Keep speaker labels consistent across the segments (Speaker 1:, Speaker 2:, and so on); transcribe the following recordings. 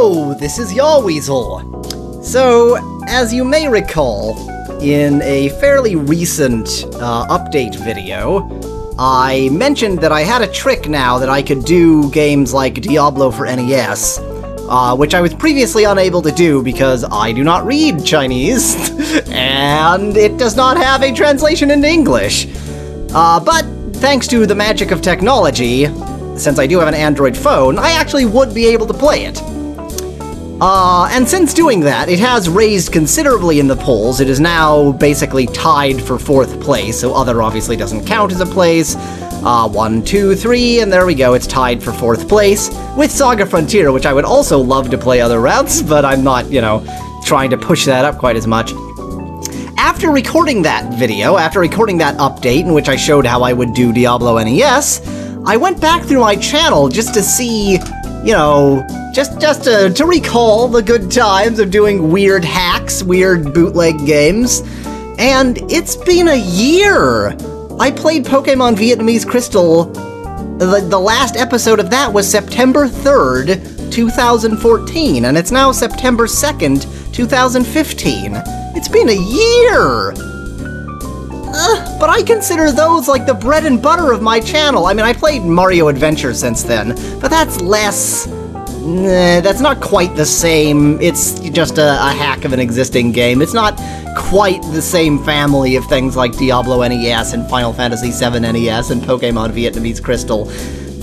Speaker 1: Hello, this is Yahweasel. So, as you may recall, in a fairly recent update video, I mentioned that I had a trick now that I could do games like Diablo for NES, which I was previously unable to do because I do not read Chinese, and it does not have a translation into English. But thanks to the magic of technology, since I do have an Android phone, I actually would be able to play it. And since doing that, it has raised considerably in the polls. It is now basically tied for 4th place, so other obviously doesn't count as a place. 1, 2, 3, and there we go, it's tied for 4th place, with Saga Frontier, which I would also love to play other routes, but I'm not, trying to push that up quite as much. After recording that video, after recording that update in which I showed how I would do Diablo NES, I went back through my channel just to see, just to recall the good times of doing weird hacks, weird bootleg games, and it's been a year! I played Pokemon Vietnamese Crystal. The last episode of that was September 3rd, 2014, and it's now September 2nd, 2015. It's been a year! But I consider those like the bread and butter of my channel. I mean, I played Mario Adventure since then, but that's less... that's not quite the same. It's just a hack of an existing game. It's not quite the same family of things like Diablo NES and Final Fantasy VII NES and Pokemon Vietnamese Crystal.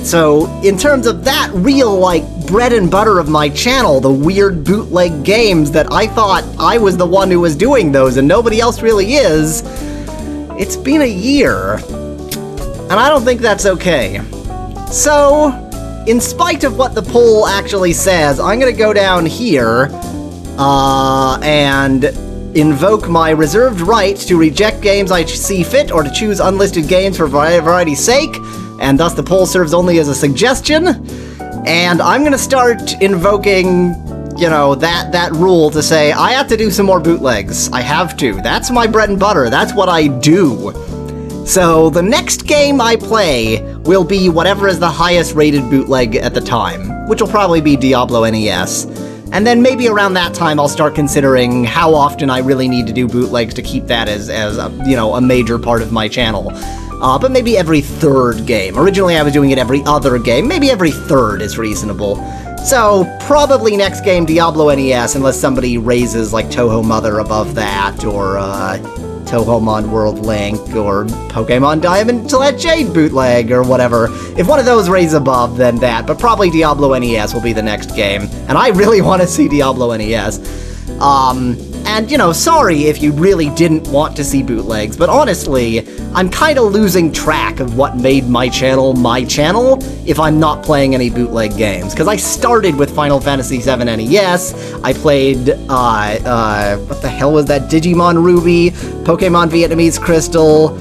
Speaker 1: So, in terms of that real, bread and butter of my channel, the weird bootleg games that I thought I was the one who was doing those and nobody else really is, it's been a year. And I don't think that's okay. So, in spite of what the poll actually says, I'm gonna go down here, and invoke my reserved right to reject games I see fit or to choose unlisted games for variety's sake, and thus the poll serves only as a suggestion. And I'm gonna start invoking, that rule to say, I have to do some more bootlegs. I have to. That's my bread and butter. That's what I do. So, the next game I play will be whatever is the highest rated bootleg at the time, which will probably be Diablo NES. And then maybe around that time I'll start considering how often I really need to do bootlegs to keep that as a major part of my channel. But maybe every 3rd game. Originally I was doing it every other game. Maybe every 3rd is reasonable. So, probably next game Diablo NES, unless somebody raises, Touhou Mother above that, or, Touhou World Link, or Pokemon Diamond Gillette Jade bootleg, or whatever. If one of those raises above, then that, but probably Diablo NES will be the next game, and I really want to see Diablo NES. And, sorry if you really didn't want to see bootlegs, but honestly, I'm kinda losing track of what made my channel if I'm not playing any bootleg games. Because I started with Final Fantasy VII NES, I played, what the hell was that, Digimon Ruby, Pokemon Vietnamese Crystal,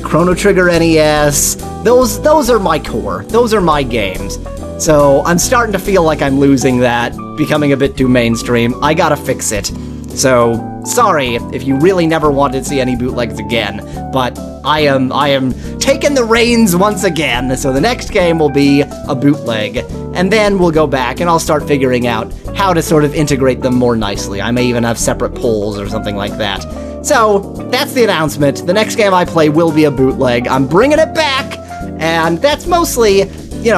Speaker 1: Chrono Trigger NES, those are my core, those are my games. So, I'm starting to feel like I'm losing that, becoming a bit too mainstream. I gotta fix it. So, sorry if you really never wanted to see any bootlegs again, but I am taking the reins once again, so the next game will be a bootleg, and then we'll go back and I'll start figuring out how to sort of integrate them more nicely. I may even have separate polls or something like that. So, that's the announcement. The next game I play will be a bootleg. I'm bringing it back, and that's mostly...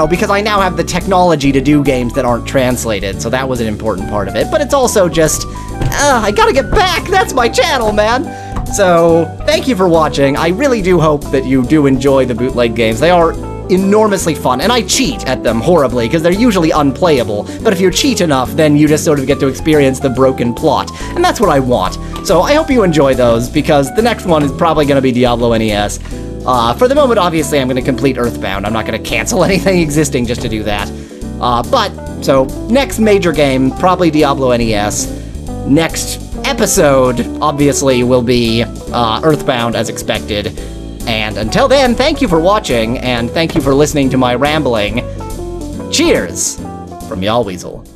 Speaker 1: because I now have the technology to do games that aren't translated, so that was an important part of it. But it's also just, I gotta get back! That's my channel, man! So, thank you for watching. I really do hope that you do enjoy the bootleg games. They are enormously fun, and I cheat at them horribly, because they're usually unplayable. But if you cheat enough, then you just sort of get to experience the broken plot, and that's what I want. So, I hope you enjoy those, because the next one is probably gonna be Diablo NES. For the moment, obviously, I'm going to complete Earthbound. I'm not going to cancel anything existing just to do that. So, next major game, probably Diablo NES. Next episode, obviously, will be Earthbound, as expected. And until then, thank you for watching, and thank you for listening to my rambling. Cheers from Yahweasel.